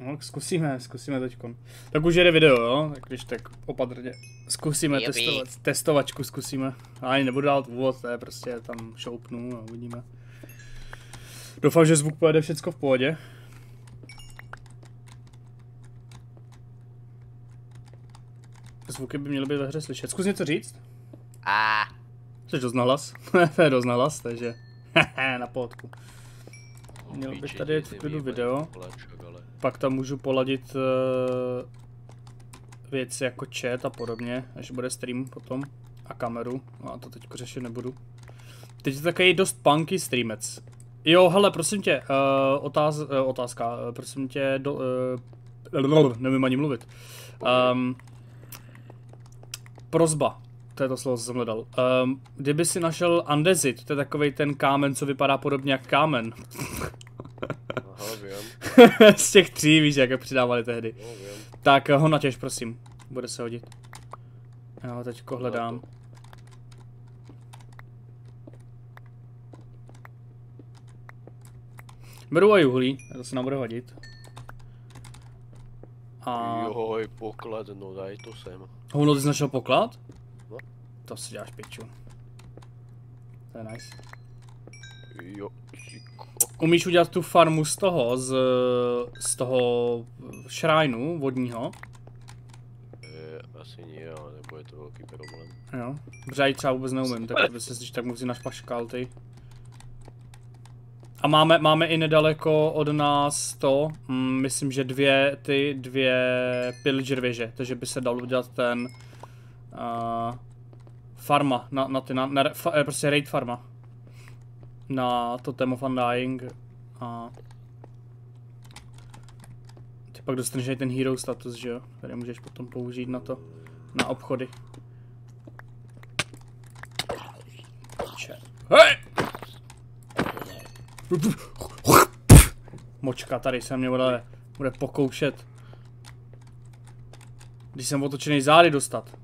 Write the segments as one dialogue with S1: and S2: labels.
S1: No, zkusíme teďkon. Tak už jede video, jo? Tak když tak opatrně. Zkusíme testovačku zkusíme. A ani nebudu dát úvod, to je prostě tam šoupnu a uvidíme. Doufám, že zvuk pojede všecko v pohodě. Zvuky by měly být ve hře slyšet. Zkus něco říct? Jsi dost nahlas? To je dost nahlas, takže na pohodku. Měl bych tady jet v klidu video. Pak tam můžu poladit věci jako chat a podobně, až bude stream potom. A kameru, no a to teďko řešit nebudu. Teď je takový dost punky streamec. Jo, hele, prosím tě, otázka, prosím tě, nevím ani mluvit. Prosba, to je to slovo, co jsem hledal. Kdyby si našel andezit, to je takovej ten kámen, co vypadá podobně jak kámen.
S2: Aha, vím.
S1: Z těch 3, víš, jak přidávali tehdy.
S2: No, vím.
S1: Tak ho natěž, prosím, bude se hodit. Já ho teďko hledám. Beru a uhlí, to se nám bude hodit. A...
S2: Joj, poklad, no daj to sem.
S1: Hovno, ty jsi našel poklad?
S2: No.
S1: To si děláš piču. To je nice.
S2: Jo,
S1: Umíš udělat tu farmu z toho, z toho šrájnu vodního?
S2: Asi nie, ale nebude to velký problém.
S1: Jo, protože já ji třeba vůbec neumím, tak by se když tak musí našpaškal ty. A máme i nedaleko od nás to, myslím, že dvě pillager věže, takže by se dalo udělat ten farma, prostě raid farma. Na Totem of Undying a ty pak dostaneš i ten hero status, že jo, který můžeš potom použít na to, na obchody. Hej! Močka tady se mě bude pokoušet. Když jsem otočený zády dostat.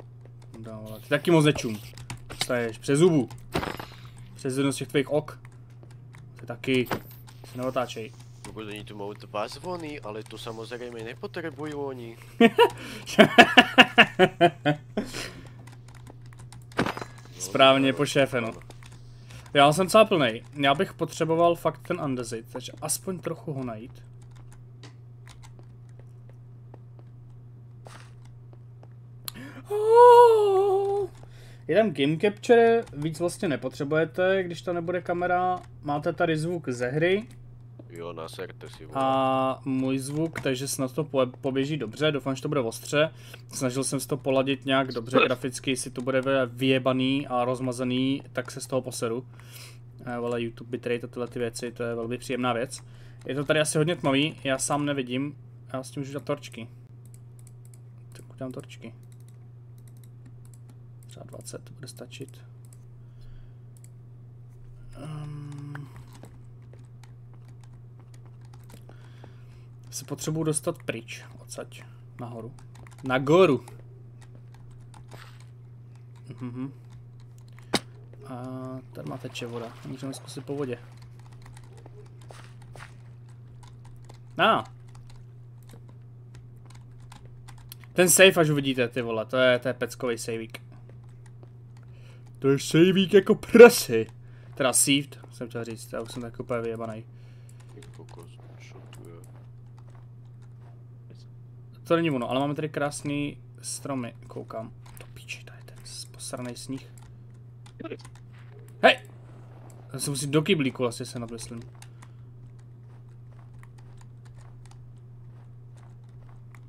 S1: Ty taky moc nečum. Staješ přes zubu. Přes jedno z těch tvých ok. Ty taky se neotáčej.
S2: Pokud oni tu mají 2 zvony, ale to samozřejmě nepotřebují oni.
S1: Správně po šéfe, no. Já jsem celá plnej. Já bych potřeboval fakt ten andezit, takže aspoň trochu ho najít. Je tam game capture, víc vlastně nepotřebujete, když to nebude kamera. Máte tady zvuk ze hry.
S2: Jo, naserte si ho.
S1: A můj zvuk, takže snad to poběží dobře, doufám, že to bude ostře. Snažil jsem se to poladit nějak dobře graficky, jestli to bude vyjebaný a rozmazaný, tak se z toho poseru. Ale YouTube bitrate a tyhle ty věci, to je velmi příjemná věc. Je to tady asi hodně tmavý, já sám nevidím, já s tím můžu dát torčky. Tak udělám torčky. Třeba 20 bude stačit. Se potřebuji dostat pryč odsaď, nahoru. Nahoru. A tady má teče voda, můžeme zkusit po vodě. Ten save, až uvidíte, ty vole, to je peckový saveík. To je saveík jako prasy. Teda saved, jsem chtěl říct, já už jsem tak úplně vyjebanej. To není ono, ale máme tady krásný stromy, koukám. To píči, tady ten posranej sníh. Hej! Já se musím do kyblíku vlastně se nadmyslím.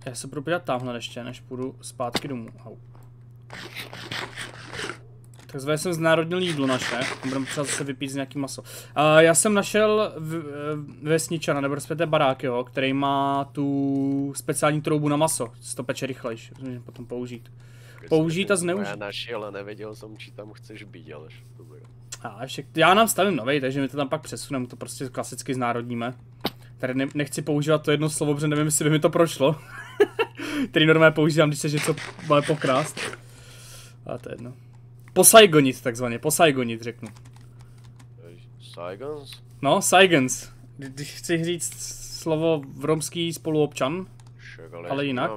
S1: Já se budu podívat tamhle ještě, než půjdu zpátky domů. Au. Takzvaně jsem znárodnil jídlo naše, budeme potřeba zase vypít z nějaký maso. Já jsem našel vesničana, nebo respektive barák, jo, který má tu speciální troubu na maso, se to peče rychlejš, můžeme potom použít. Použít a zneužít.
S2: Já našel a nevěděl jsem, či tam chceš být, ale dobré.
S1: Já nám stavím novej, takže my to tam pak přesuneme, to prostě klasicky znárodníme. Tady nechci používat to jedno slovo, protože nevím, jestli by mi to prošlo. Který normálně používám, když se něco máme pokrást. Ale to je jedno. Posaigonit takzvaně, posaigonit řeknu.
S2: Saigons?
S1: No, Saigons. Když chci říct slovo v romský spoluobčan, ale jinak.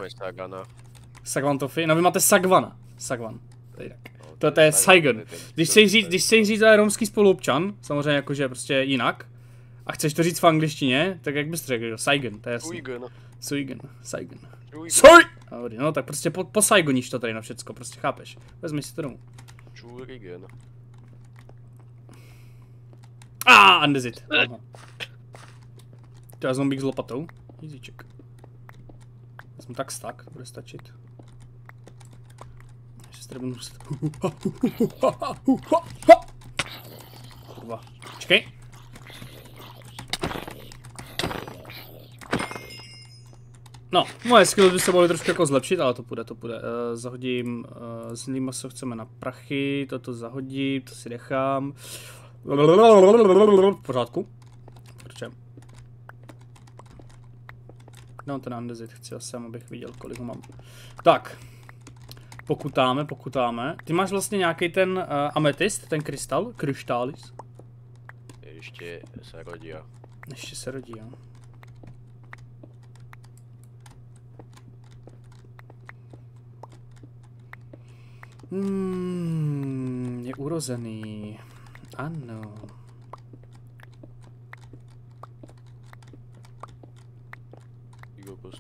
S1: Sagwan Toffee, no vy máte Sagwana. Sagwan. To je Saigon. Když chceš říct ale romský spoluobčan, samozřejmě jakože prostě jinak, a chceš to říct v angličtině, tak jak bys řekl, Saigon, to je jasný. Saigon. No tak prostě po Saigoníš to tady na všecko, prostě chápeš. Vezmi si to domů. Andezit. To je zombík s lopatou. Easyček. Vezmu tak stack, to bude stačit. Počkej. No, moje skills by se mohly trošku jako zlepšit, ale to půjde. Zahodím, zlý maso chceme na prachy, toto zahodím, to si nechám. V pořádku. Proč? No, ten andezit chci asi, abych viděl, kolik ho mám. Tak. Pokutáme. Ty máš vlastně nějaký ten ametist, ten kryštális?
S2: Ještě se rodí, jo.
S1: Je urozený. Ano.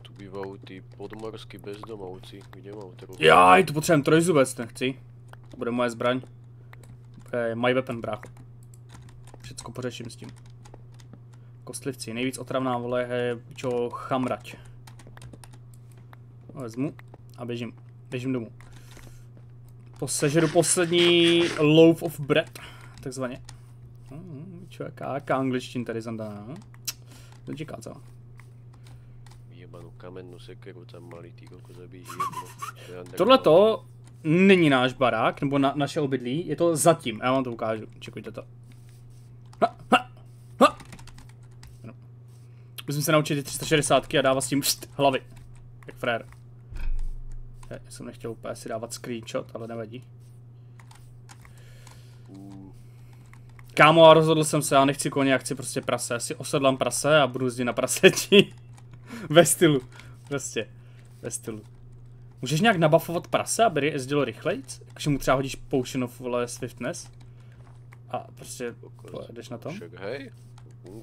S2: Tu bývají ty podmorský bezdomovci, kde mám trochu.
S1: Jaj, to potřebujeme trojzubec, nechci. To bude moje zbraň. My weapon, brácho. Všecko pořeším s tím. Kostlivci, nejvíc otravná vole je čo chamrať. Vezmu a běžím domů. Sežeru poslední loaf of bread, takzvaně. Jaká angličtina tady zandaná. Nečeká co?
S2: Jebanu kamennou sekeru tam malý ty koko zabíjí jedno.
S1: Tohleto není náš barák, nebo naše obydlí, je to zatím, já vám to ukážu, čekujte to. Musím se naučit ty 360 a dávat s tím hlavy, jak frér. Já jsem nechtěl úplně si dávat screenshot, ale nevadí. Kámo, a rozhodl jsem se, já nechci koně, já chci prostě prase. Já si osedlám prase a budu jezdit na praseti. Ve stylu. Prostě. Ve stylu. Můžeš nějak nabuffovat prase, aby jezdilo rychlejc? Jakože mu třeba hodíš potion of swiftness? A prostě jdeš na tom?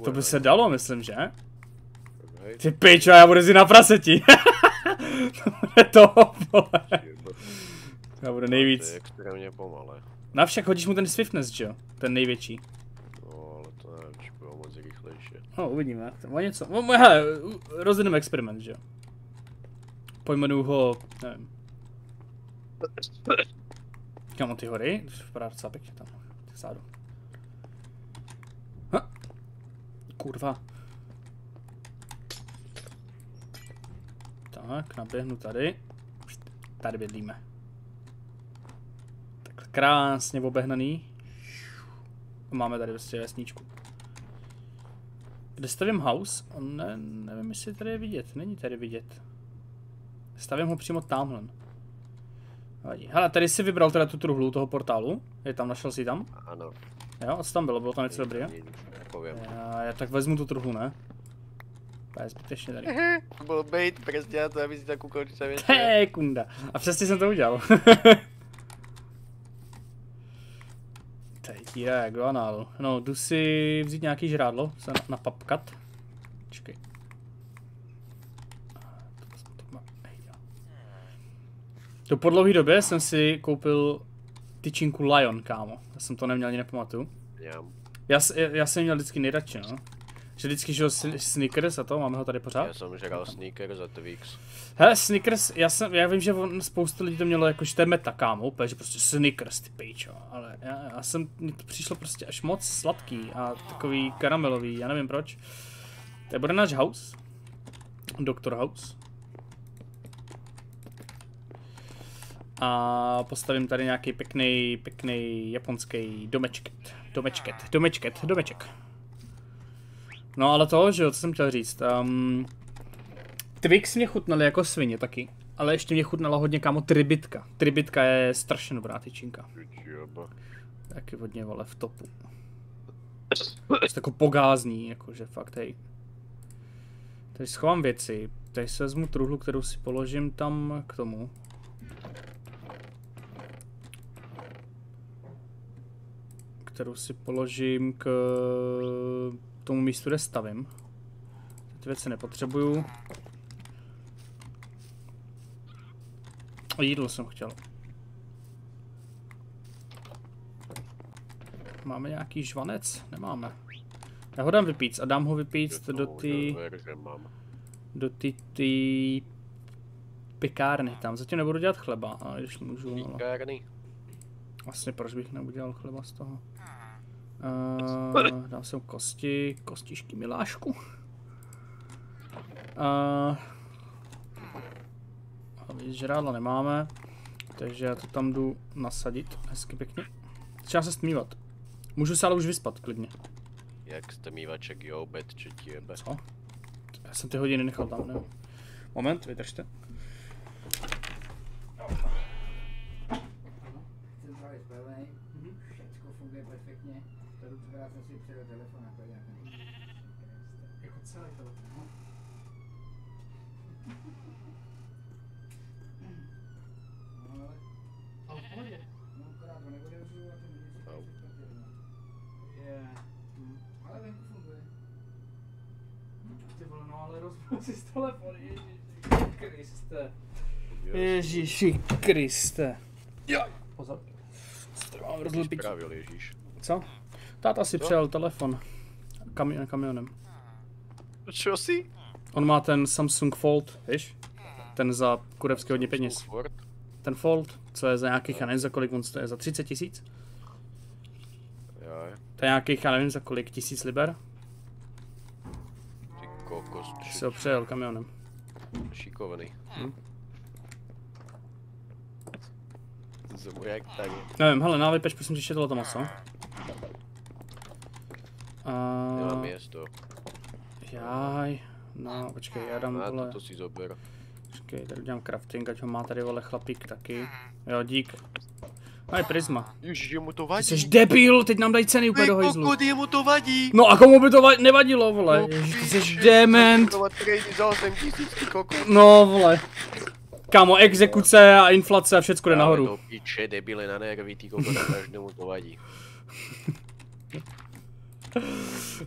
S1: To by se dalo, myslím, že? Ty pičo, já budu jezdit na praseti. To bude to, vole. Já budu nejvíc.
S2: To je extrémně pomalé.
S1: No však hodíš mu ten swiftness, že jo? Ten největší.
S2: No, ale to nevím, či bylo moc rychlejší.
S1: No, uvidíme. To má něco. Hele, rozhodneme experiment, že jo? Pojmenuju ho, nevím. Kam ty hory? Vypadá docela pěkně tam. Tak zádu. Kurva. Tak, naběhnu tady. Tady bydlíme. Tak krásně obehnaný. Máme tady prostě vesničku. Kde stavím house? Ne, nevím, jestli tady je vidět. Není tady vidět. Stavím ho přímo tamhle. Hele, tady si vybral teda tu truhlu toho portálu. Je tam, našel jsi tam?
S2: Ano.
S1: Jo, a co tam bylo něco dobrý? Já tak vezmu tu truhlu, ne? To je zbytečně tady.
S2: To bylo bait, přesně to, aby si tak ukončil se věc.
S1: Hej, kunda. A přesně jsem to udělal. Tady tíra jak do análu. No, jdu si vzít nějaký žrádlo, se napapkat. Počkej. To po dlouhé době jsem si koupil tyčinku Lion, kámo. Já jsem to neměl, ani nepamatuju. Já jsem měl vždycky nejradši, no. Že vždycky žil Snickers a to, máme ho tady pořád.
S2: Já jsem žral Snickers a Twix.
S1: Hele, Snickers, já vím, že spoustu lidí to mělo jako, že to je meta, kámo, úplně, že prostě Snickers, ty pejčo. Ale mně to přišlo prostě až moc sladký a takový karamelový, já nevím proč. To bude náš house. Dr. House. A postavím tady nějaký pěkný japonský domeček. No ale to, že jo, co jsem chtěl říct. Twix mě chutnaly jako svině taky, ale ještě mě chutnala hodně, kámo, Tribitka. Tribitka je strašně dobrá tyčinka. Taky hodně, vole, v topu. Prostě jako pogázní, jakože fakt, hej. Tady schovám věci. Tady si vezmu truhlu, kterou si položím tam k tomu. Kterou si položím k tomu místu, kde stavím. Ty věci nepotřebuju. Jídlo jsem chtěl. Máme nějaký žvanec? Nemáme. Já ho dám vypíct a dám ho vypíct do ty pekárny tam. Zatím nebudu dělat chleba, ale když můžu.
S2: Pekárny?
S1: Vlastně proč bych neudělal chleba z toho? Dám sem kostičky milášku. Žrádla nemáme, takže já to tam jdu nasadit hezky pěkně. Začíná se stmívat. Můžu se ale už vyspat klidně.
S2: Jak stmívaček je oběd, či ti jebe?
S1: Co? Já jsem ty hodiny nechal tam, ne? Moment, vydržte.
S3: Centrál je spravený, všechno funguje perfektně. Já jsem si předal telefon a to je nějaký.
S1: Jako celý telefon, no. Ale v pohodě.
S3: No akorát ho nebude užívat, ten bude si překvapit. Ale venku funguje.
S1: Ty vole, no ale rozbil si z telefon, Ježíši Kriste. Ježíši Kriste. Jo, pozor. Mám rozbil pití. Co? Táta si přijel telefon. Kamionem.
S2: Čo si?
S1: On má ten Samsung Fold, víš? Ten za kurevský hodně peněz. Ten Fold, co je za nějakých, já nevím za kolik on stojí, za 30 000? To je nějakých, já nevím za kolik, 1000 liber?
S2: Ty kokos.
S1: Si ho přejel kamionem.
S2: Šikovaný. Jsem jak tady.
S1: Nevím, hele, návypeš, prosím tě, tohle moc, co?
S2: Nemám město.
S1: Jaj, no, počkej, já dám vole.
S2: To si zober.
S1: Počkej, tady udělám crafting, ať ho má tady vole chlapík taky. Jo, dík. Aj prisma.
S2: Ježiš, mu to vadí.
S1: Ty jsi debil, teď nám dají ceny úplně do hajzlu.
S2: Kokot, jemu to vadí.
S1: No a komu by to nevadilo, vole? Ježiš, ty jsi dement. No, vole. Kámo, exekuce a inflace a všecko jde nahoru.
S2: To piče, debile na nervy, ty kokot, každému to vadí.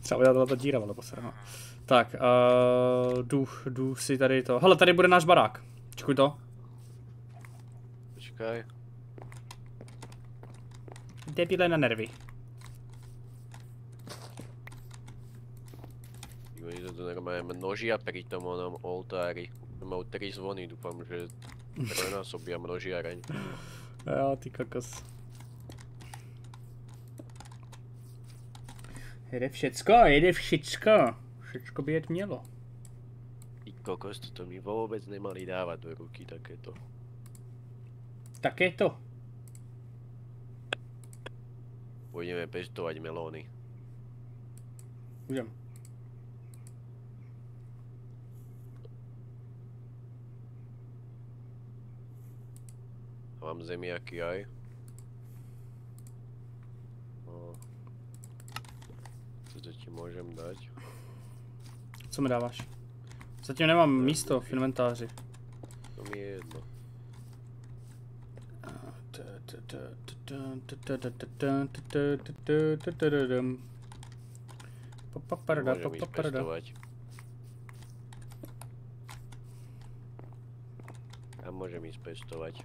S1: Třeba udělat ta díra, vole, posrana. Tak, jdu si tady to. Hele, tady bude náš barák. Čekuj to.
S2: Počkaj.
S1: Debile na nervy.
S2: Oni to normálně množia pri tom onom oltári. Majú 3 zvony, dúfam, že trojnásobia množiareň.
S1: Jo, ty kokos. Jede všecko. Všecko by jet mělo.
S2: Ty kokos, toto mi vôbec nemali dávať do ruky takéto.
S1: Takéto?
S2: Pôjdeme pestovať melóny.
S1: Budem.
S2: Mám zemiaky aj. No. Co to ti môžem dať?
S1: Co mi dáváš? Zatím nemám místo v inventáři.
S2: To mi je jedno. Môžem ísť pestovať. Ja môžem ísť pestovať.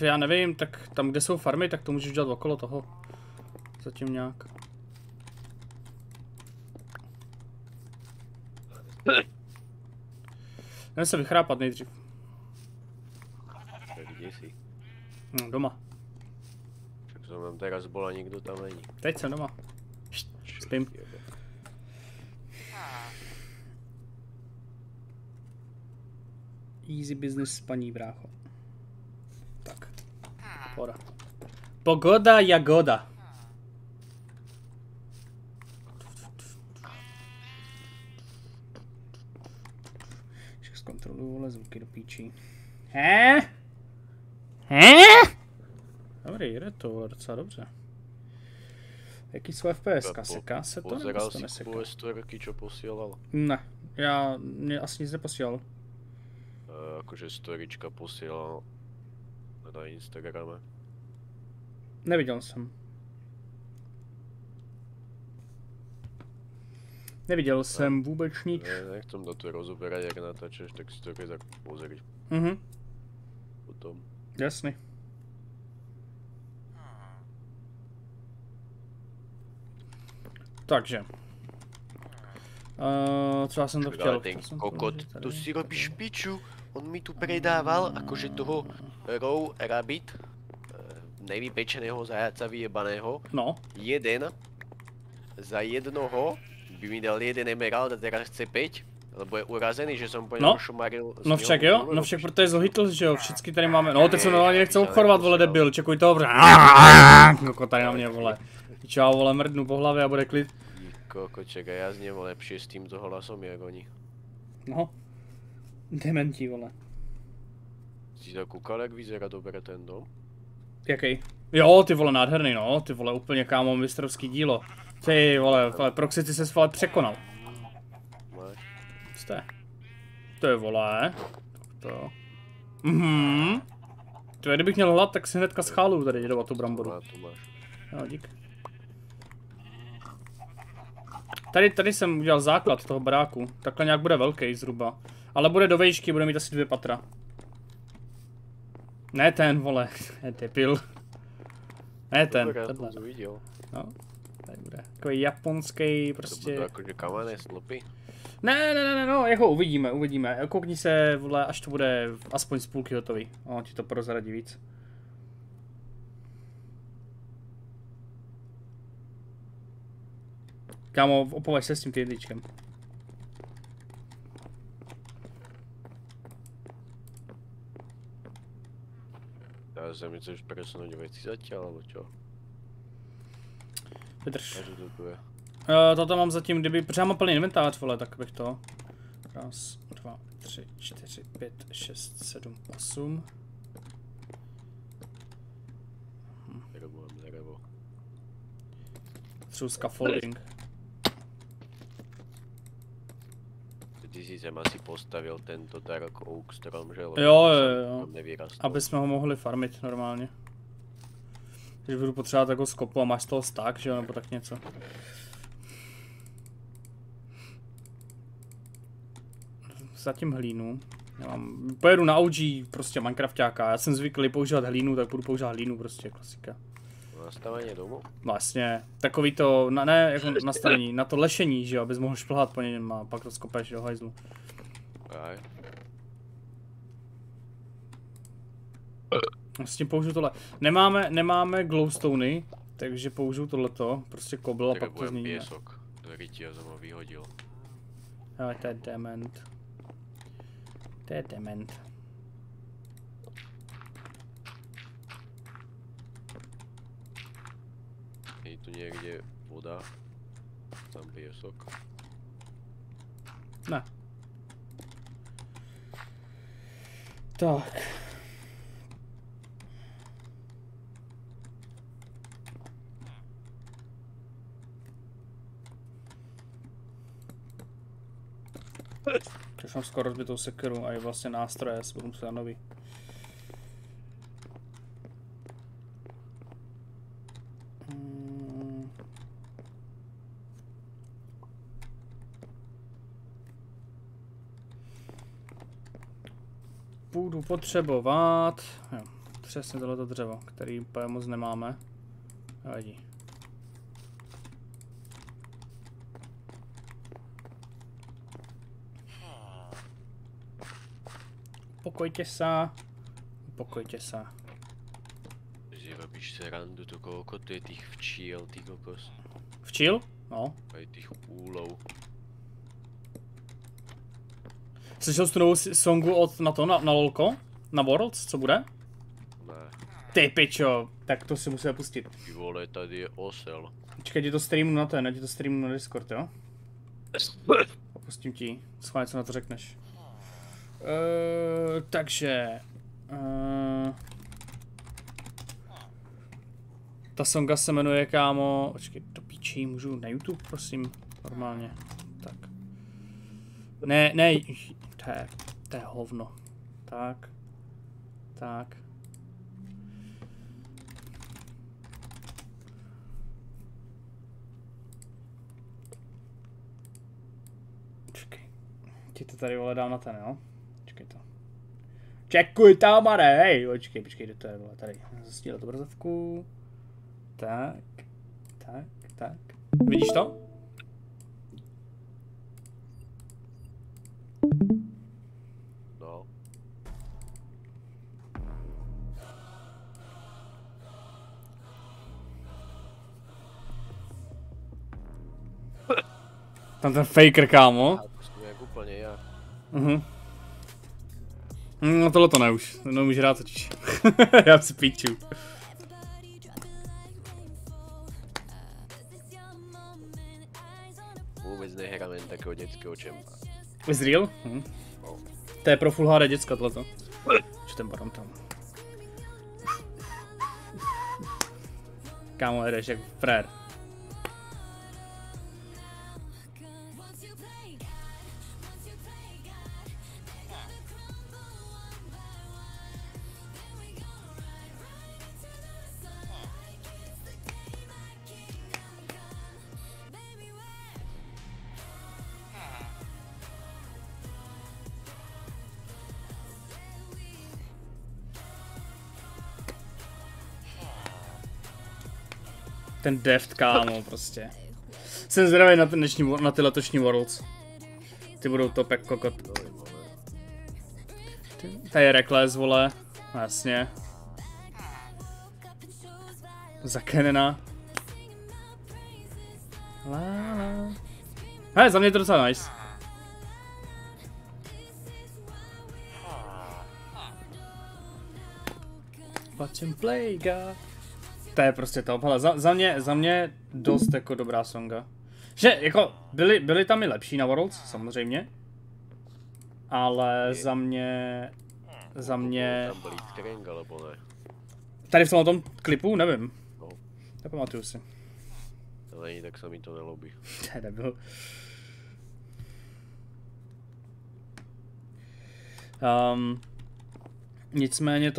S1: Já nevím, tak tam, kde jsou farmy, tak to můžeš dělat okolo toho. Zatím nějak. Jdeme se vychrápat nejdřív.
S2: Kde si?
S1: No, doma.
S2: Však som tam teraz bol a nikto tam není.
S1: Teď jsem doma. Spím. Easy business spaní, brácho. Tak. Pohoda. Pogoda jagoda. Ještě zkontroluju vole zvuky do píčí. Dobrý, jde to vole docela dobře. Jaký jsou FPS? Seka se to nebo
S2: Pozeral
S1: se to
S2: si
S1: neseka?
S2: kvůli storky, čo posielal?
S1: Ne, mě asi nic neposílal.
S2: Akože storička posielal na Instagrame.
S1: Neviděl jsem. Neviděl jsem vůbec nic.
S2: Nechcem to tu rozoberať, jak natáčaš, tak si to keď pozrieš potom.
S1: Jasný. Takže. Co jsem to chtěl?
S2: Ale ten kokot, to si robíš piču. On mi tu predával akože toho raw rabbit, nevypečeného zajaca vyjebaného.
S1: No.
S2: Jeden za jednoho by mi dal jeden emerald a teraz chce 5, lebo je urazený, že som po něm šumaril.
S1: No však jo, no však protože je zlohitl, že jo, všichni tady máme, no teď se normálně nechce obchodovat, vole debil, čekuj toho, koko tady na mě, vole. Čau, vole, mrdnu po hlavě a bude klid.
S2: Koko, čekaj, já zněm lepšie s týmto hlasom, jak oni.
S1: No. Dementi, vole.
S2: Si zakoukal, jak vyzerá dobře ten dom?
S1: Jaký? Jo, ty vole, nádherný, no, ty vole, úplně kámo, mistrovský dílo. Ty vole, Proxy se vole překonal.
S2: Máš?
S1: Jste. To je vole. To. To je, kdybych měl hlad, tak si hnedka schálu tady jedovat tu bramboru.
S2: Tu máš.
S1: Jo, dík. Tady jsem udělal základ toho baráku. Takhle nějak bude velký zhruba. Ale bude do vejšky, bude mít asi 2 patra. Ne ten, vole. Je debil. Ne ten, tenhle. No, tady bude. Takový japonský prostě.
S2: To bude jakože kamenné slupy?
S1: Ne, no, jako uvidíme. Koukni se, vole, až to bude aspoň z půlky hotový. On ti to prozradí víc. Kámo, opovaž se s tím jedličkem.
S2: Já jsem mi chceš presunout věci zatiaľ, alebo čo?
S1: Vydrž.
S2: To je.
S1: Toto mám zatím, protože já mám plný inventář, vole, tak bych to... 1, 2, 3, 4, 5, 6, 7, 8.
S2: Nerebo.
S1: Třeba scaffolding.
S2: Ty si sem asi postavil tento Dark Oak strom, že?
S1: Jo.
S2: Nevyrastl.
S1: Aby jsme ho mohli farmit normálně. Když budu potřebovat jako skopu a máš z toho stack, že jo, nebo tak něco. Zatím hlínu. Pojedu na OG prostě Minecraftáka. Já jsem zvyklý používat hlínu, tak budu používat hlínu prostě, klasika.
S2: Nastavení domu?
S1: Vlastně, takový to, ne jako nastavení, na to lešení, že jo, abys mohl šplhat po něm a pak to skopeš do hajzlu.
S2: Aj.
S1: S tím použiju tohle. Nemáme glowstony, takže použiju tohleto, prostě kobl a pak to změníme.
S2: Piesok do rytia jsem ho vyhodil.
S1: Ale to je dement. To je dement.
S2: Je tu někde voda? Tam piesok?
S1: Ne. Tak. Už mám skoro rozbitou sekeru a je vlastně nástroje, budu muset nový. Budu potřebovat, jo, přesně tohleto dřevo, který úplně moc nemáme. Vadí. Upokojte se.
S2: Že robíš srandu, to koľko to je tých včiel, ty kokos.
S1: Včil? No.
S2: Aj tých úlov.
S1: Slyšel jsi tu novou songu od na lolko? Na Worlds, co bude?
S2: Ne.
S1: Ty pičo, tak to si musíme pustit.
S2: Ty vole, tady je osel.
S1: Počkej, ti to streamu na ten, ti to streamu na Discord, jo? Popustím ti, schválně co na to řekneš. Takže... ta songa se jmenuje, kámo... Počkej, do piči, můžu na YouTube, prosím, normálně. Tak. Ne, to je hovno. Tak. Tak. Čekej. Ti to tady vole dám na ten, jo? Čekej to. Čekuj tam, Mare, hej! Počkej, kde to je, vole, tady. Zastílat obrazovku. Tak. Vidíš to?
S2: No.
S1: Tam ten faker, kámo.
S2: Jak úplně já.
S1: No tohle to ne už, neumíš hrát totiž. Já si píču.
S2: Vůbec nehrám jen takového dětského čempa.
S1: Is real? To je pro full HD děcka tohleto. Čo ten baron tam. Kámo, jedeš jak frér. Ten deft, kámo, prostě. Jsem zdravý na ty letošní Worlds. Ty budou top jak kokot. Tady je Reckless, vole. Jasně. Za Kenena. Hej, za mě je to docela nice. Watch him play, God. To je prostě top, hele, za mě dost jako dobrá songa. Že jako byly tam i lepší na Worlds, samozřejmě. Ale za mě...
S2: Tam byl Blitzcrank, alebo ne?
S1: Tady v tom klipu, nevím.
S2: No.
S1: Nepamatuju si.
S2: To není, tak se mi to nelobí.
S1: To nebyl. Nicméně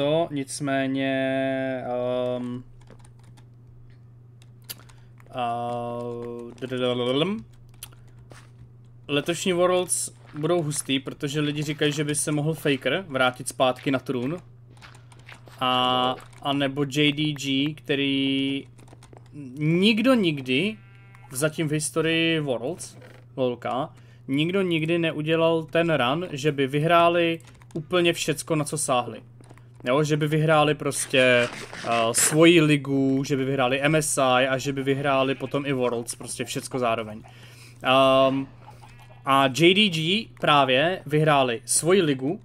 S1: letošní Worlds budou hustý, protože lidi říkají, že by se mohl Faker vrátit zpátky na trůn. A nebo JDG, který nikdo nikdy, zatím v historii Worlds, lolka, nikdo nikdy neudělal ten run, že by vyhráli úplně všecko, na co sáhli. Jo, že by vyhráli prostě svoji ligu, že by vyhráli MSI a že by vyhráli potom i Worlds, prostě všecko zároveň. A JDG právě vyhráli svoji ligu,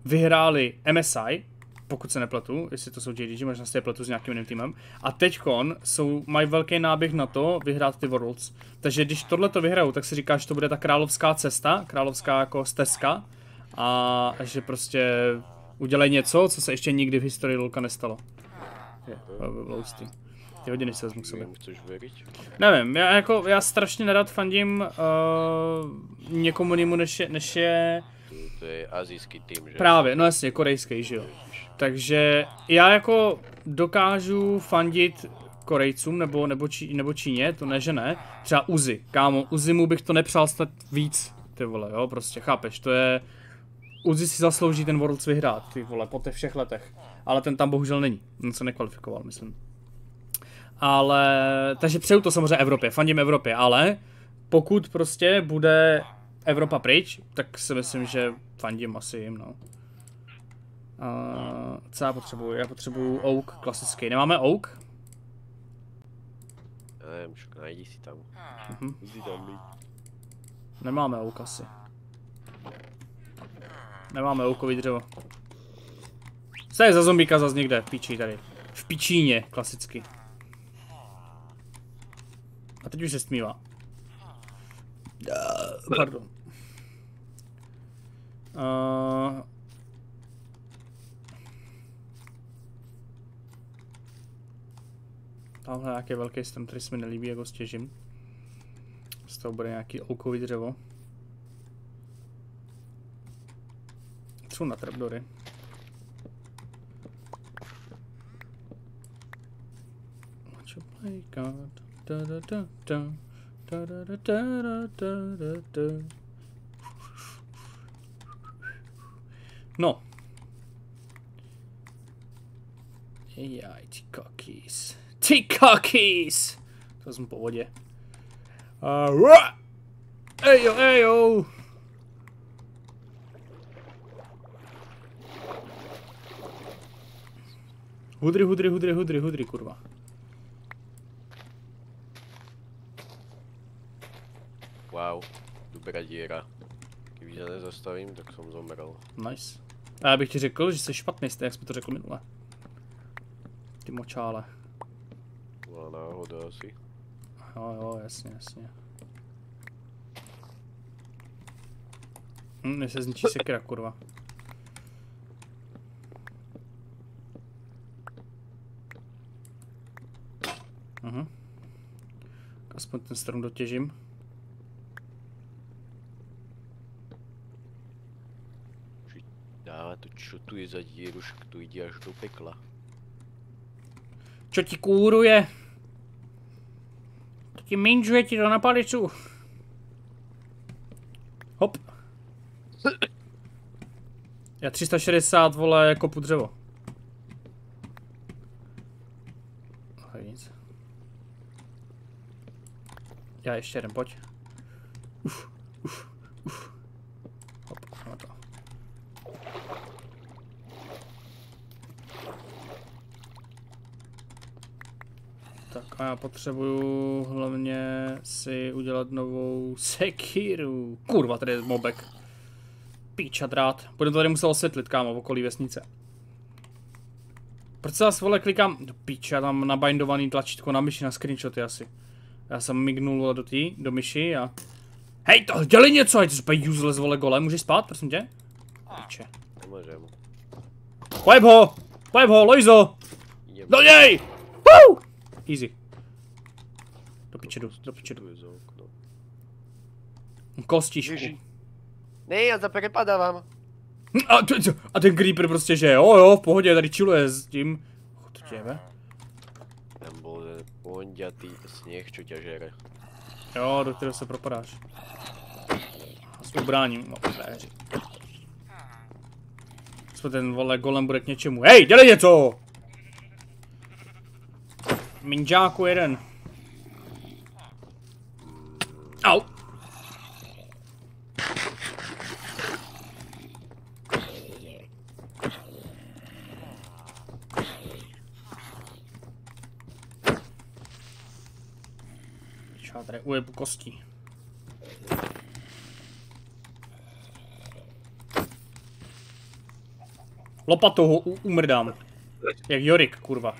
S1: vyhráli MSI, pokud se nepletu, jestli to jsou JDG, možná se je pletu s nějakým jiným týmem. A teďkon mají velký náběh na to vyhrát ty Worlds. Takže když tohle to vyhrajou, tak si říká, že to bude ta královská cesta, královská jako stezka. A že prostě udělají něco, co se ještě nikdy v historii LoLka nestalo. Ty hodiny se vezmu k sobě. Nevím, já strašně nerad fandím někomu jinému než je...
S2: To je asijský tým, že?
S1: Právě, no jasně, korejský, že jo. Takže já jako dokážu fandit Korejcům nebo Číně, to ne, že ne. Třeba Uzi, kámo, Uzimu bych to nepřál stát víc, ty vole, jo, prostě, chápeš, to je... Uzi si zaslouží ten Worlds vyhrát, ty vole, po těch všech letech. Ale ten tam bohužel není, on se nekvalifikoval, myslím. Ale, takže přeju to samozřejmě Evropě, fandím Evropě, ale pokud prostě bude Evropa pryč, tak si myslím, že fandím asi jim, no. Co já potřebuji? Já potřebuji Oak klasický. Nemáme Oak?
S2: Nevím, najdi si tam.
S1: Nemáme Oak asi. Nemáme Oakový dřevo. Co je za zombíka zas někde v píči tady? V pičíně, klasicky. A teď už se stmívá. Pardon. Tamhle nějaký velký strom, který se mi nelíbí, jako stěžím. Z toho bude nějaký oukový dřevo. Třu na trapdory. Watch your play card. Da da da da. Da da da da da da da. No. Jaj, ty cookies. Ty cookies! To jsem po vodě. Ejo, ejo! Hudry, hudry, hudry, hudry, hudry, kurva.
S2: Wow, dobrá díra. Když se nezastavím, tak jsem zomrel.
S1: Nice. A já bych ti řekl, že jsi špatný, jak jsi to řekl minule. Ty močále.
S2: Byla náhoda asi.
S1: Jo, jasně, jasně. Mně se zničí sekera, kurva. Aspoň ten strom dotěžím.
S2: Dá to, čo tu je za dírušk, tu jde až do pekla.
S1: Čo ti kůruje? To ti minžuje ti to na palicu. Hop. Já 360, vole, kopu dřevo. Nic. Já ještě jeden, pojď. Hop, máme to. Tak a já potřebuju hlavně si udělat novou sekiru. Kurva, tady je mobek. Píča drát. Budeme to tady muset osvětlit, kámo, v okolí vesnice. Proč se vás, vole, klikám? Do píča, tam nabindovaný tlačítko na myši, na screenshoty asi. Já jsem mignul do myši a... Hej, to dělej něco, je to super useless, vole, gole, můžeš spát, prosím tě? Píče.
S2: Nemůžem.
S1: Pojeb ho, Lojzo! Do něj! Woo! Easy. Do piče jdu, do piče jdu. Kostičku.
S2: Ne, já zaprepadávám.
S1: A ten creeper prostě, že jo, v pohodě, tady chilluje s tím. To těbe.
S2: Tam byl ten pondětý sněh, čo tě žere.
S1: Jo, do kterého se propadáš. A s ubráním, no, péři. Co ten, vole, golem bude k něčemu. Hej, dělej něco! Minžáku jeden. Au! Já tady ujebu kostí. Lopatou ho umrdám. Jak Jorik, kurva.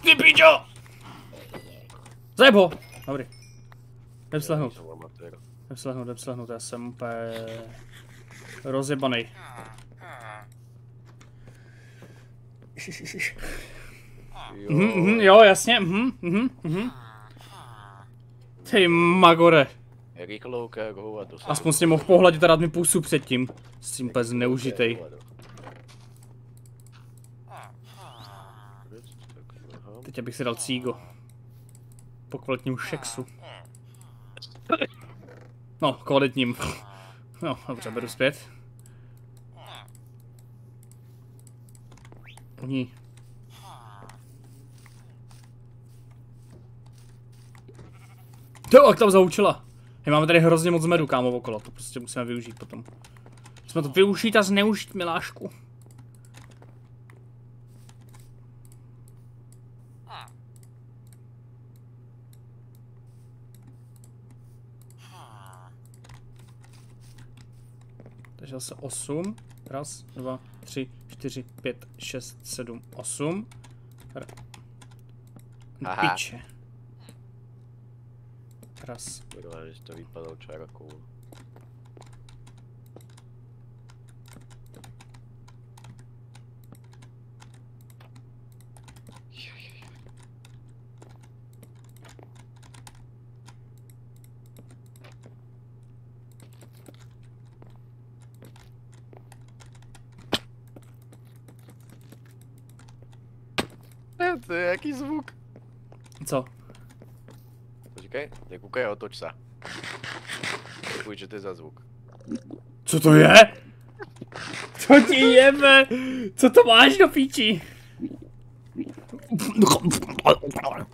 S1: Ty pičo! Zajeb ho! Dobrý. Jdem slehnout, já jsem úplně rozjebanej. Jo, jasně, Ty magore. Aspoň s ním mohl pohladit a dát mi pusu předtím. S tím úplně zneužitej. Teď abych si dal cígo. Po kvalitním šeksu. No, kvalitním. No, dobře, beru zpět. Oni. To, jak tam zaučila. Hej, máme tady hrozně moc medu, kámo, okolo. To prostě musíme využít potom. Musíme to využít a zneužít, milášku. Takže zase 8. Raz, 2, 3, 4, 5, 6, 7, 8. Piče. Raz.
S2: Kurva, že to vypadalo čarakou. To je jaký zvuk?
S1: Co?
S2: Počkej, nekoukej, otoč se. Děkuji, že to je za zvuk.
S1: Co to je? Co ti jebe? Co to máš do píči?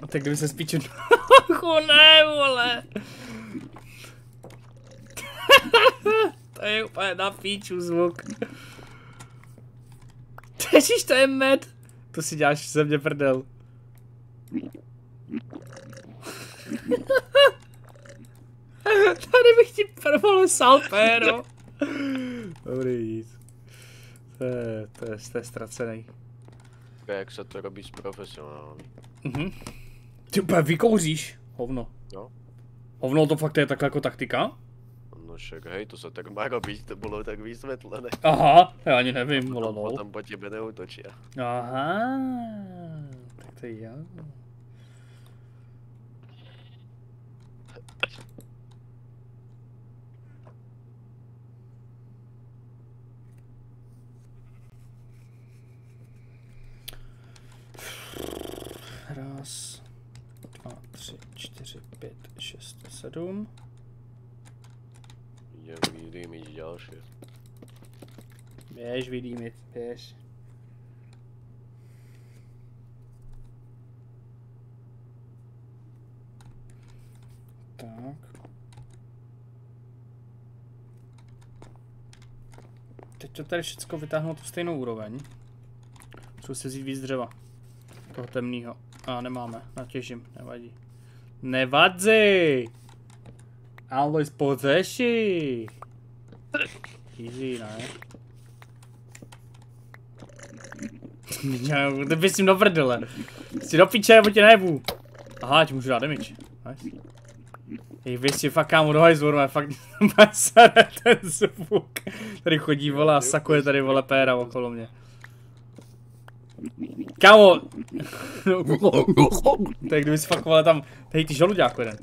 S1: Tak kdyby se spíču... ne, vole. To je úplně na píču zvuk. Ježiš, to je med. To si děláš ze mě prdel. Tady bych ti prvole salpéro. Dobrý, nic. To je ztracený.
S2: Jak se to robí s profesionální.
S1: Ty úplně vykouříš, hovno.
S2: Jo.
S1: Hovno, to fakt je takhle jako taktika?
S2: No však hej, to se tak má robiť, to bylo tak vysvětlené.
S1: Aha, já ani nevím, vole, no.
S2: Potom po tebe neútočí.
S1: Aha, tak to je já. Raz, 2, 3, 4, 5, 6, 7.
S2: Jdem vydýmit další.
S1: Běž vydýmit, běž. Tak. Teď to tady všechno vytáhnout tu stejnou úroveň. Chci si vzít víc dřeva. Toho temného. A nemáme, natěžím, nevadí. Nevadzi! Always pozeši! Easy, ne? Ty bys jim do prdele. Jsi do piče, nebo tě nejebu. Aha, ti můžu dát damage. Nice. Ej, vy si fakt kámo do hajzlu, ale fakt sere ten zvuk. Tady chodí vole a sakuje tady vole péra okolo mě. Kámo! Tak kdyby si fakt vole tam, tady ty žaluďáku jeden.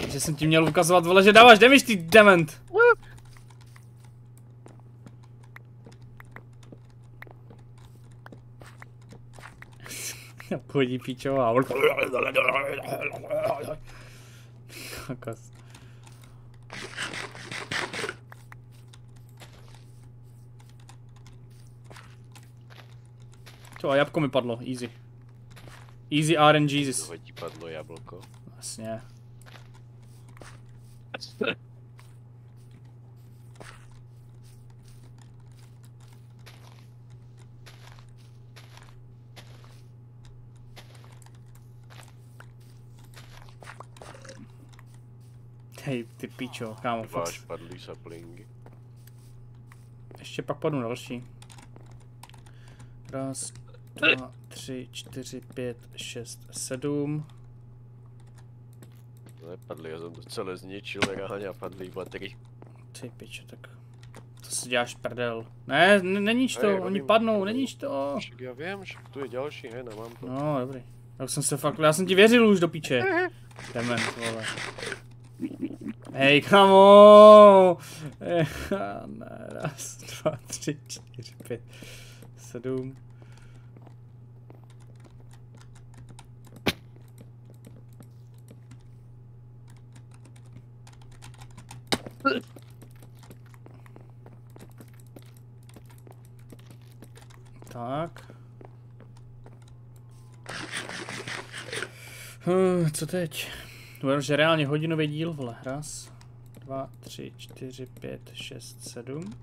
S1: Že jsem ti měl ukazovat vole, že dáváš damage ty dement. Chodí píčová. Kakos. Čo, a jabko mi padlo, easy. Easy RNGesus.
S2: Toho ti padlo jablko.
S1: Jasně. Hej, ty píčo, kámo, fakt.
S2: Váš padlý saplingy.
S1: Ještě pak padnu další. Raz, 2, 3, 4, 5, 6, 7.
S2: Nepadly, já jsem to celé zničil, reálně a padly iba 3.
S1: Ty pičo, tak to si děláš prdel. Ne, neníč to,
S2: Hej,
S1: oni padnou, neníč to.
S2: Však já vím, však tu je další, hej, nemám to.
S1: No, dobrý. Já jsem ti věřil už do píče. Dement, vole. Hej, kamo! Ne, raz, 2, 3, 4, 5, 7. Tak. Co teď? Bude že reálně hodinový díl, vole. Raz, 2, 3, 4, 5, 6, 7.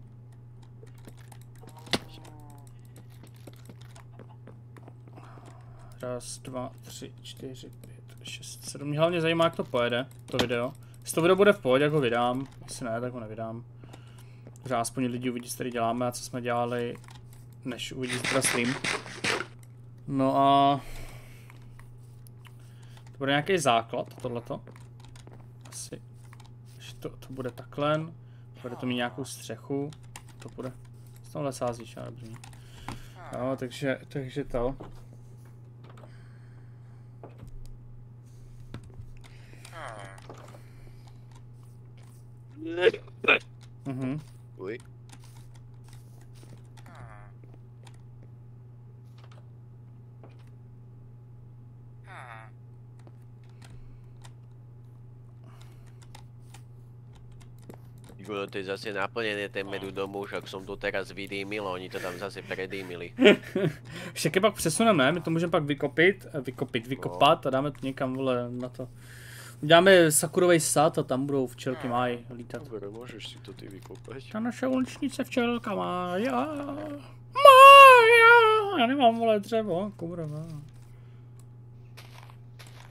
S1: Raz, 2, 3, 4, 5, 6, 7. Mě hlavně zajímá, jak to pojede, to video. Jestli to video bude v pohodě, jak ho vydám. Jestli ne, tak ho nevydám. Protože aspoň lidi uvidí, co tady děláme a co jsme dělali, než uvidí teda stream. No a... To bude nějaký základ, tohleto. Asi. To bude takhle. Bude to mít nějakou střechu. To bude. Z tohle sázíš, ale dobrý. No, takže to.
S2: Uj. Ono to je zase naplnené ten medu domů, však som to teraz vydýmil a oni to tam zase predýmili.
S1: Však je pak přesuneme, my to můžeme pak vykopat a dáme to někam, vole, na to. Uděláme sakurový sad a tam budou včelky máj lítat.
S2: Dobre, môžeš si to ty vykopať.
S1: Ta naše uličnice včelka Mája. Mája. Já nemám, vole, dřevo, kurva.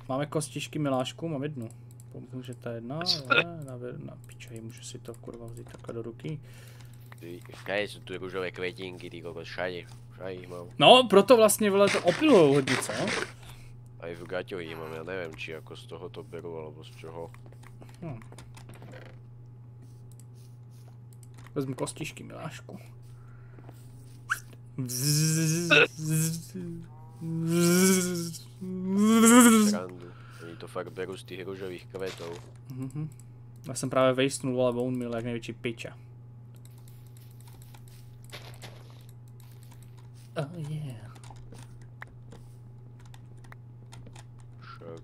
S1: Máme kostičky milášku, mám jednu. Pomůže ta jedna, ale na pičej, můžu si to kurva vzít takhle do ruky.
S2: Všade sú tu rúžové kvetinky, ty kokos, všade ich mám.
S1: No, proto vlastně, vole, to opilujou hodně, co?
S2: Aj v gaťovi mám, ja neviem, či ako z toho to berú, alebo z čoho.
S1: Vezmu kostičky milášku.
S2: Srandu. Oni to fakt berú z tých rúžových kvetov.
S1: Já jsem právě vejstnul, vole, bone meal, jak největší piča. Oh yeah.
S2: Však...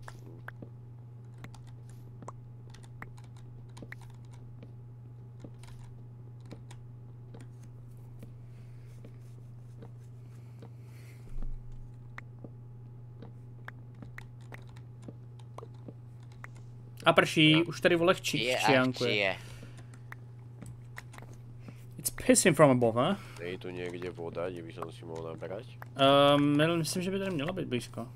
S1: A prší, už tady vole chčijankuje. It's pissing from above, huh?
S2: Je tu niekde voda, kde by som si mohol nabrať?
S1: Myslím, že by tady měla být blízko.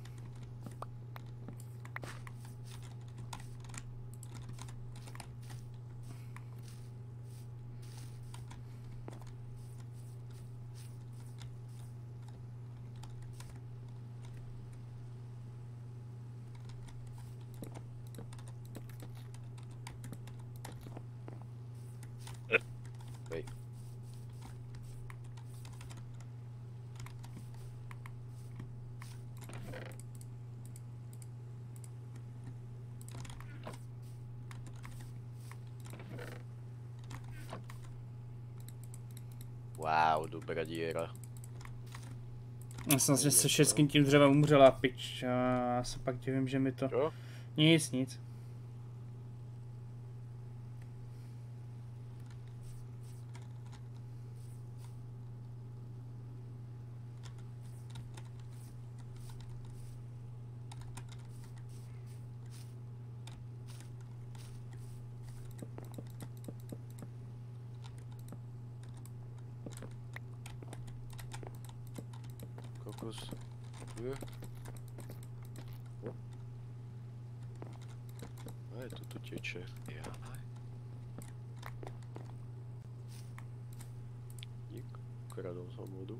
S2: Wow, dobrá diera.
S1: Já jsem vlastně se všetkým tím dřevem umřela, pič. Já se pak divím, že mi to...
S2: Čo?
S1: Nic.
S2: Kokos. Aj, toto teče. Jaj. Dík, kradol som vodu.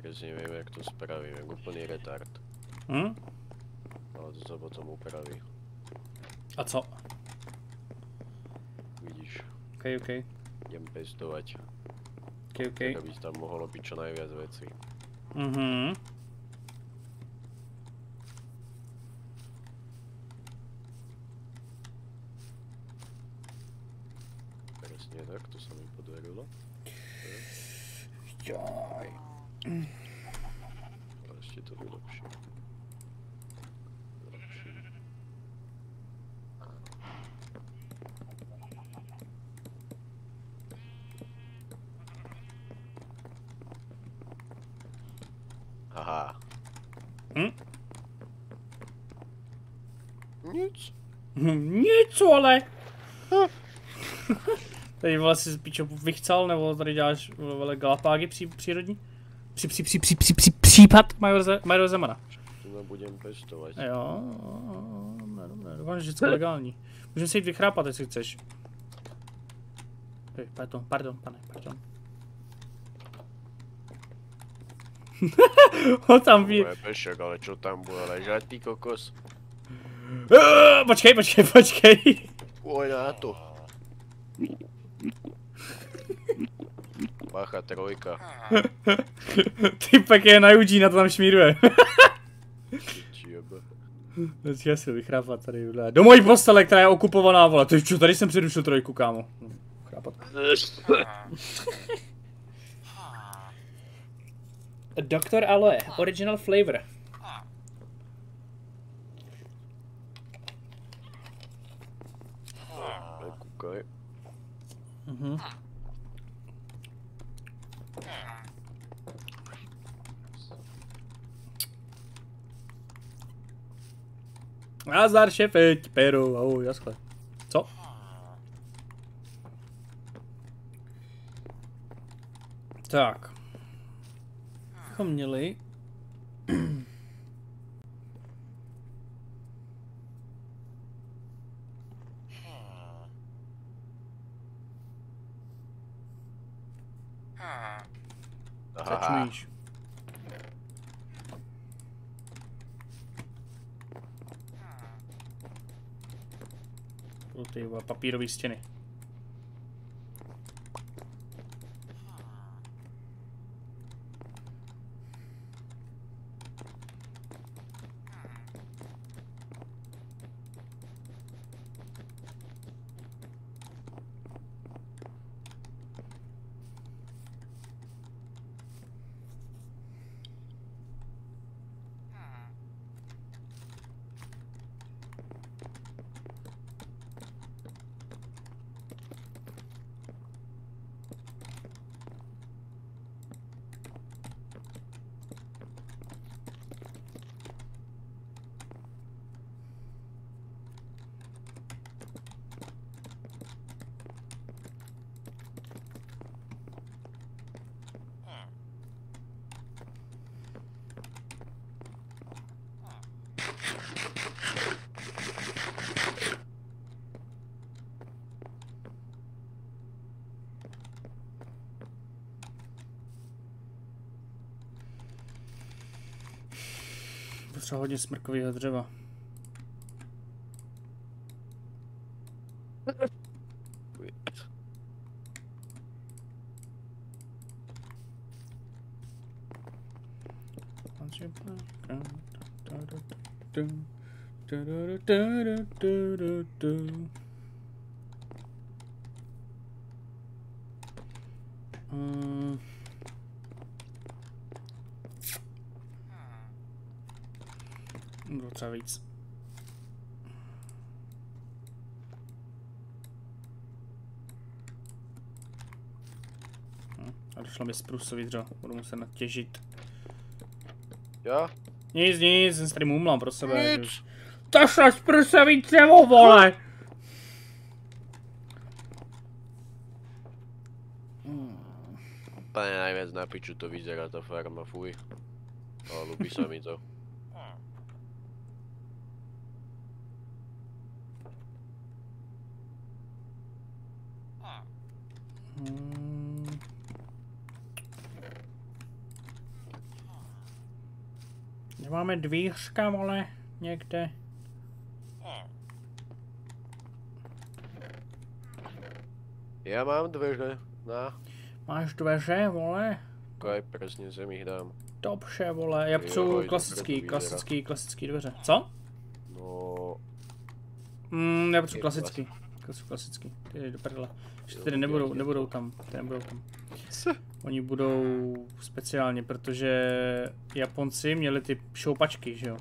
S2: Presne neviem, jak to spravím, jak úplný retard. Ale to sa potom upraví.
S1: A co?
S2: Vidíš.
S1: OK.
S2: Idem pestovať.
S1: OK.
S2: Tak aby tam mohlo byť čo najviac vecí. Presne tak, to sa mi podarilo.
S1: Jaj.
S2: Ale ešte to vylepším. Aha. Nic.
S1: Nic, vole. Tady vole si píčo vychcal, nebo tady děláš vole galapágy přírodní? Případ Majora Zemana.
S2: To nebudem pestovat.
S1: Jo, doufám, že je legální. Můžeme si jít vychrápat, jestli chceš. Pardon, pane, pardon. Ho tam ví.
S2: Pešek, ale čo tam bude ležet, ty kokos?
S1: Počkej.
S2: Pojď na to. Bacha, trojka.
S1: Typek je na Eugene, to tam šmíruje. Já si vychrápat tady, do mojí postele, která je okupovaná, vole. Ty čo, tady jsem předušil trojku, kámo. Chrápat. Dr. Aloe, original flavor.
S2: Nekoukaj.
S1: Nazdar, šefeť, peru, ahoj, jaskle. Co? Tak. Bychom měli... Začneš. Ty papírové stěny. Potřeba hodně smrkového dřeva. Docela víc. A došlo mi sprusový dřevo, budu muset natěžit.
S2: Jo?
S1: Nic, jsem se tady mumlám pro sebe. Nic! To šlo sprusový dřevo, vole!
S2: Pane najviac na piču to vyzerá tá farma, fuj. Ale ľúbi sa mi to.
S1: Máme dvířka, vole, někde.
S2: Ja mám dveře, na.
S1: Máš dveře, vole?
S2: Kaj, presne sem ich dám.
S1: Dobře, vole, já potřebuji klasický dveře. Co?
S2: No...
S1: Já potřebuji klasický. Ty jdeš do prdele. Ty nebudou tam.
S2: Co?
S1: Oni budou speciálně, protože Japonci měli ty šoupačky, že jo?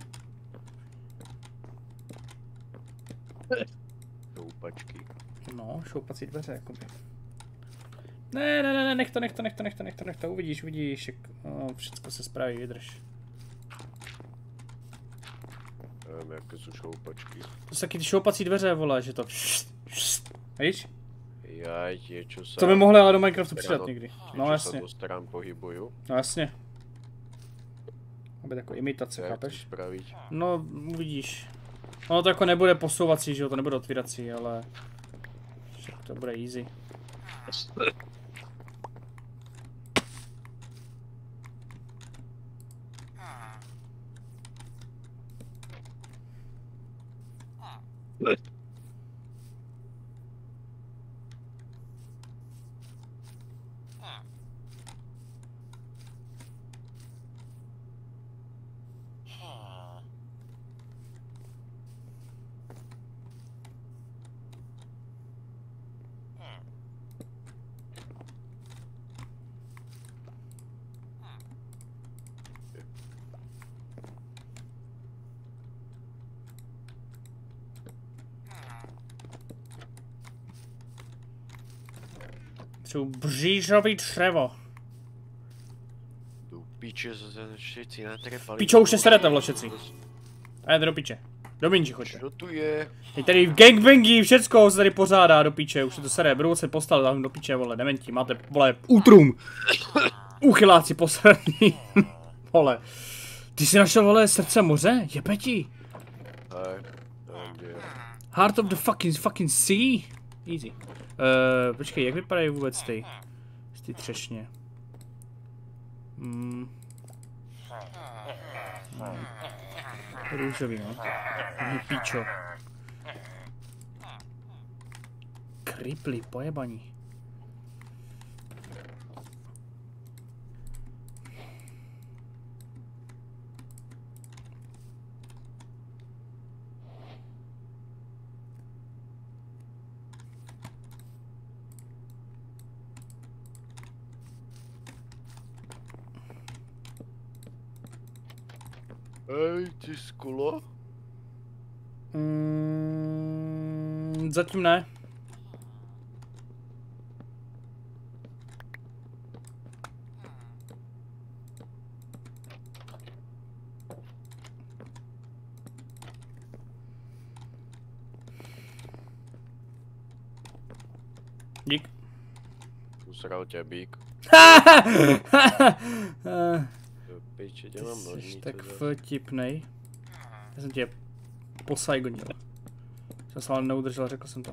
S2: Šoupačky.
S1: No, šoupací dveře, jakoby. Ne, nech to, uvidíš, všechno se spraví, vydrž.
S2: jaké jsou šoupačky.
S1: To jsou taky ty šoupací dveře, vole, že to... Víš?
S2: Jaj, je čo sa...
S1: To by mohli ale do Minecraftu přidat někdy. No jasně.
S2: Čo sa do strán pohybujú.
S1: No jasně. Aby takovou imitace, chápeš?
S2: Spraviť?
S1: No, uvidíš. Ono to jako nebude posouvací, že jo, to nebude otvírací, ale... Však to bude easy. Jsou břížový dřevo.
S2: Do piče, zase všetci natrepali.
S1: Pičo, už se serete vločeci. A jde do piče. Do minži choďte.
S2: Čo tu je?
S1: Je tady gangbangy, všecko se tady pořádá do piče, už se to sere, budou se postavit tam do piče, vole, dementi, máte, vole, útrum. Úchyláci posraný. Vole. Ty jsi našel, vole, srdce moře? Jebe ti. Heart of the fucking sea? Easy. Počkej, jak vypadají vůbec ty třešně? Růžový, no. Píčo. Kriply, pojebaní.
S2: Hej, ty skulo?
S1: Zatím ne. Dík.
S2: Usral tě bík. Piče, tě mám nožnice.
S1: Tak vtipnej. Já jsem tě posajgonil. Jsem se ale neudržel, řekl jsem to.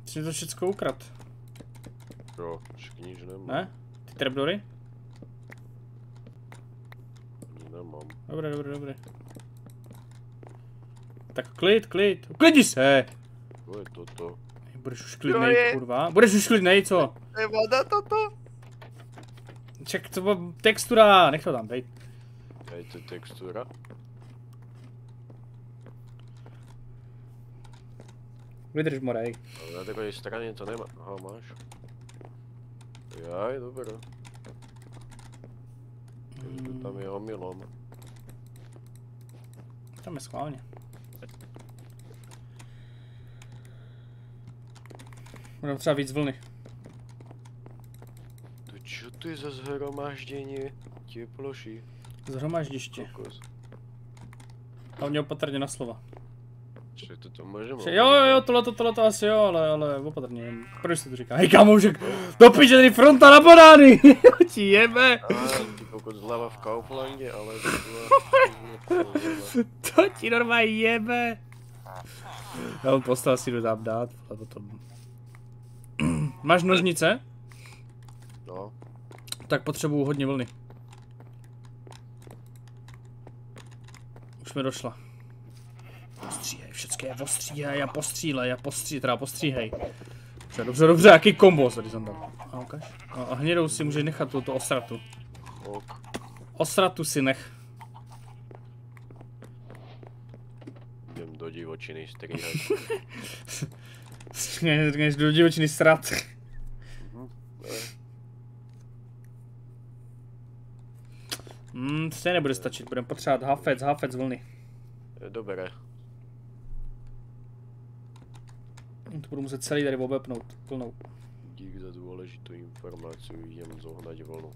S1: Jsi to všecko ukrad.
S2: Jo, však nič nemám.
S1: Ne? Ty trapdory?
S2: Nemám.
S1: Dobré. Tak klid. Uklidni se!
S2: To je toto.
S1: Budeš už klidnej, kurva. Budeš už klidnej, co?
S2: Nevada toto.
S1: Ček, to byla textura, nech to tam bejt.
S2: Hej, to je textura.
S1: Vydrž, morej.
S2: Ale na takové straně to nemá. Aha, máš. Jaj, dobré. To tam je omylom.
S1: Tam je schválně. Budeme třeba víc vlny.
S2: To čo to je za zhromáždění? Teploší.
S1: Zhromaždiště. Hlavně opatrně na slova.
S2: Čo to můžeme?
S1: Jo, tohle asi jo, ale opatrně. Proč se to říká? Hej kamoušek, do piče, tady fronta na banány! Ti jebe!
S2: Ty pokud zleva v Kauflandě, ale...
S1: To ti normálně jebe! Já on postal si jdu tam dát, ale potom... Máš nožnice?
S2: No.
S1: Tak potřebuju hodně vlny. Už mi došla. Postříhej, všechno je ostříhej a postříhej. Dobře, jaký kombo tady jsem dal. A ukaž. A hnědou si můžeš nechat tuto osratu. Osratu si nech.
S2: Idem do divočiny strihať.
S1: Řekneš do divočiny srat. Stejně nebude stačit, budeme potřebovat hafec vlny.
S2: Dobré.
S1: To budu muset celý tady obepnout, plnou.
S2: Dík za dôležitú informáciu, idem zohnať vlnu.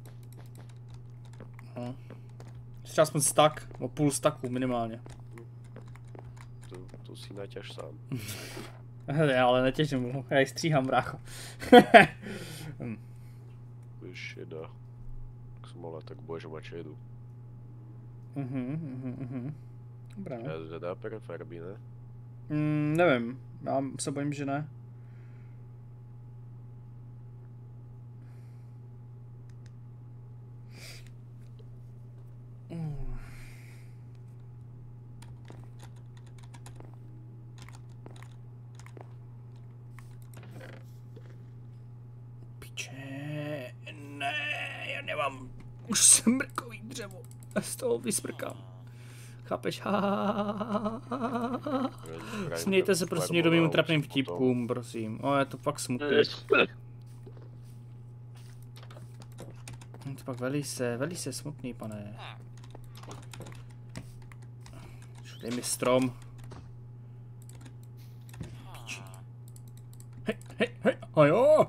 S1: Třeba aspoň stack, o půl stacku minimálně.
S2: To si naťaž sám.
S1: Já ale netěžím vlnu, já ji stříhám, brácho.
S2: To je šedá. Ak smola, tak budeš mať šedu.
S1: Dobrá.
S2: Ja zvedá pre farby, ne?
S1: Nevím, já se bojím, že ne. Piče, ne, já nemám už smrkový dřevo, a z toho vysmrkám. Chápeš? Smějte se prosím někdo mým trapným vtipkům, prosím. Je to fakt smutný. To pak velí se smutný, pane. Dej mi strom. Hej, a jo,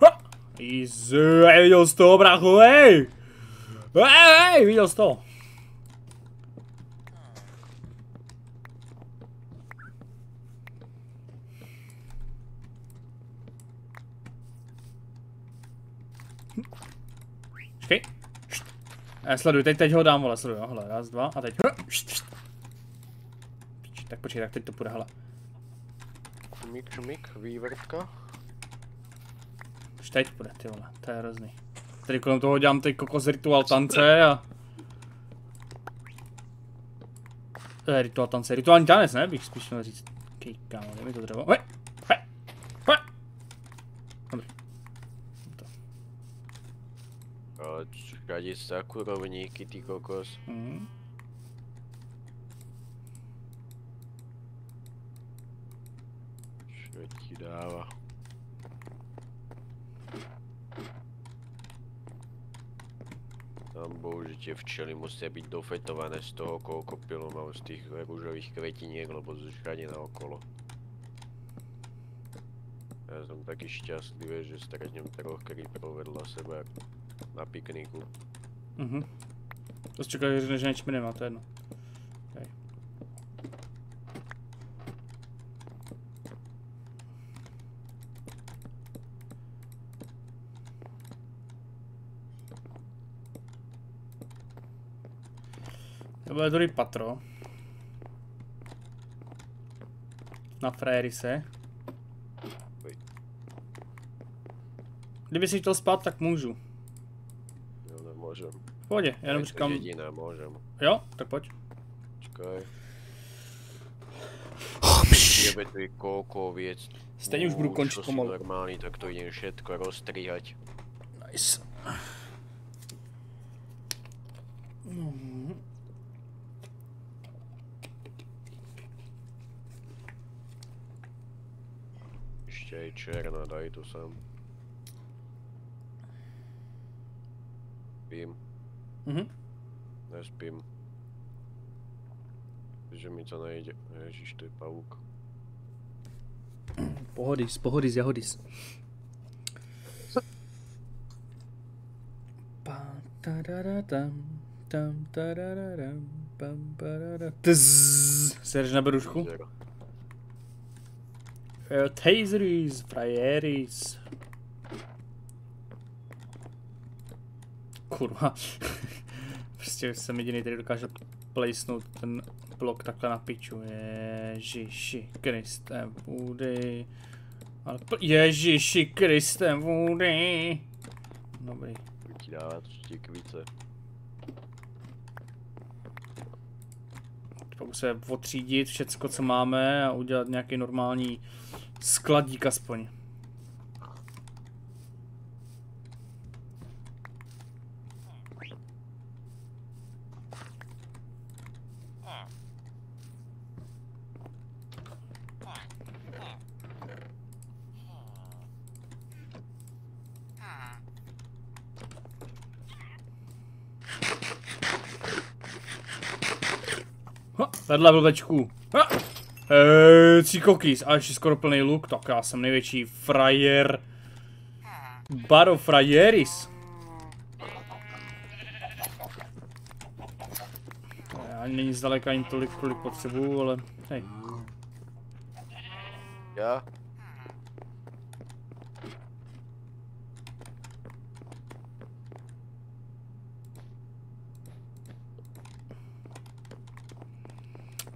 S1: viděl jsi to, brácho, hej, viděl jsi to. Počkej. Sleduj, teď ho dám, vole, sleduj, jo, hele, raz, dva, a teď. Tak počkej, tak teď to půjde, hele.
S2: Šumik, vývrtka.
S1: Už teď půjde, ty vole, to je hrozný. Tady kolem toho dělám teď kokos rituál tance a... Rituál tance, rituální tanec, ne, bych spíš měl říct. Okej, kámo, dej mi to dřevo. Dobrý.
S2: Všade sakurovníky, ty kokos. Čo ti dáva? Tam bol, že tie včely musia byť dofetované z toho, koľko pilu mám z tých rúžových kvetiniek, lebo všade naokolo. Ja som taký šťastlivý, že stretnem 3 creeperov vedľa seba na pikniku.
S1: To si čekal, že nečmi nemá, to je jedno. Okay. To bude druhý patro. Na Frairise. Kdyby si chtěl spát, tak můžu.
S2: Jo, nemôžem.
S1: V pohodě, já jenom říkám...
S2: Jediná môžem.
S1: Jo, tak pojď.
S2: Čekaj. Jebe tu je koľko viec.
S1: Stejně už budu končit pomalu.
S2: Normálny, tak to idem všetko rozstrihať.
S1: Nice.
S2: Ešte aj černá, daj to sem. Spím. Nespím. Že mi to nejde. Ježiš, to je pavúk.
S1: Pohodis, jahodis. Serž na brušku? Taseries, frajeris. Kurva. Prostě jsem jediný, který dokáže placenout ten blok takhle na piču. Ježiši Kriste, vůdy. Ale Ježiši Kriste, vůdy. Dobrý.
S2: Ti dává ty kvíce.
S1: Pak se otřídit všecko, co máme a udělat nějaký normální skladík aspoň. Vedle blbečků. Tří cookies a ještě skoro plný luk, tak já jsem největší frajer. Baro frajeris. Ani není zdaleka ani tolik, kolik potřebuju, ale hej.
S2: Já?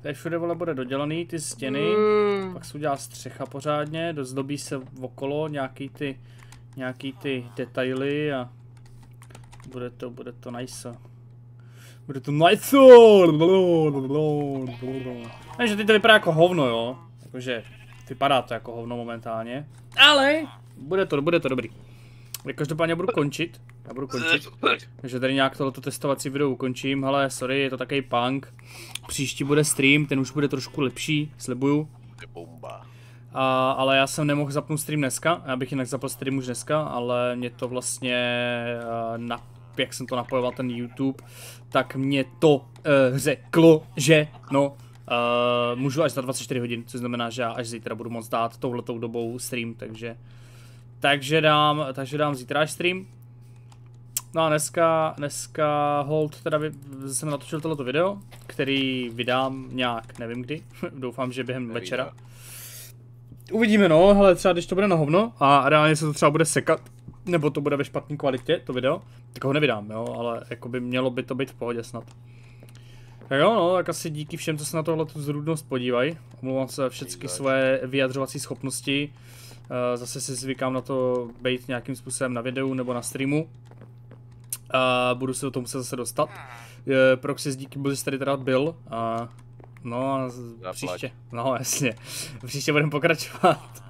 S1: Tady všude vole bude dodělaný ty stěny, pak se udělá střecha pořádně, dozdobí se okolo nějaký ty detaily a bude to nice. Bude to nice. Ne, že teď to vypadá jako hovno, jo. Jakože vypadá to jako hovno momentálně. Ale bude to dobrý. Každopádně budu končit. Takže tady nějak tohleto testovací video ukončím. Hele, sorry, je to takový punk. Příští bude stream, ten už bude trošku lepší, slibuju. Ale já jsem nemohl zapnout stream dneska, já bych jinak zapl stream už dneska, ale mě to vlastně, jak jsem to napojoval ten YouTube, tak mě to řeklo, že no, můžu až za 24 hodin, což znamená, že já až zítra budu moct dát touhletou dobou stream, takže dám zítra až stream. No a dneska hold teda jsem natočil tohleto video, který vydám nějak, nevím kdy, doufám, že během večera. Uvidíme no, hele třeba když to bude na hovno a reálně se to třeba bude sekat, nebo to bude ve špatné kvalitě, to video, tak ho nevydám jo, ale jakoby mělo by to být v pohodě snad. Tak jo no, tak asi díky všem, co se na tohletu zrůdnost podívají, omlouvám se za všechny své vyjadřovací schopnosti, zase si zvykám na to být nějakým způsobem na videu nebo na streamu. Budu se do toho muset zase dostat. Proxys díky bohu, že tady teda byl. No a příště, no jasně, příště budeme pokračovat.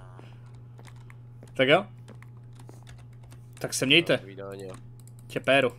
S1: Tak jo? Tak se mějte. Čepéru.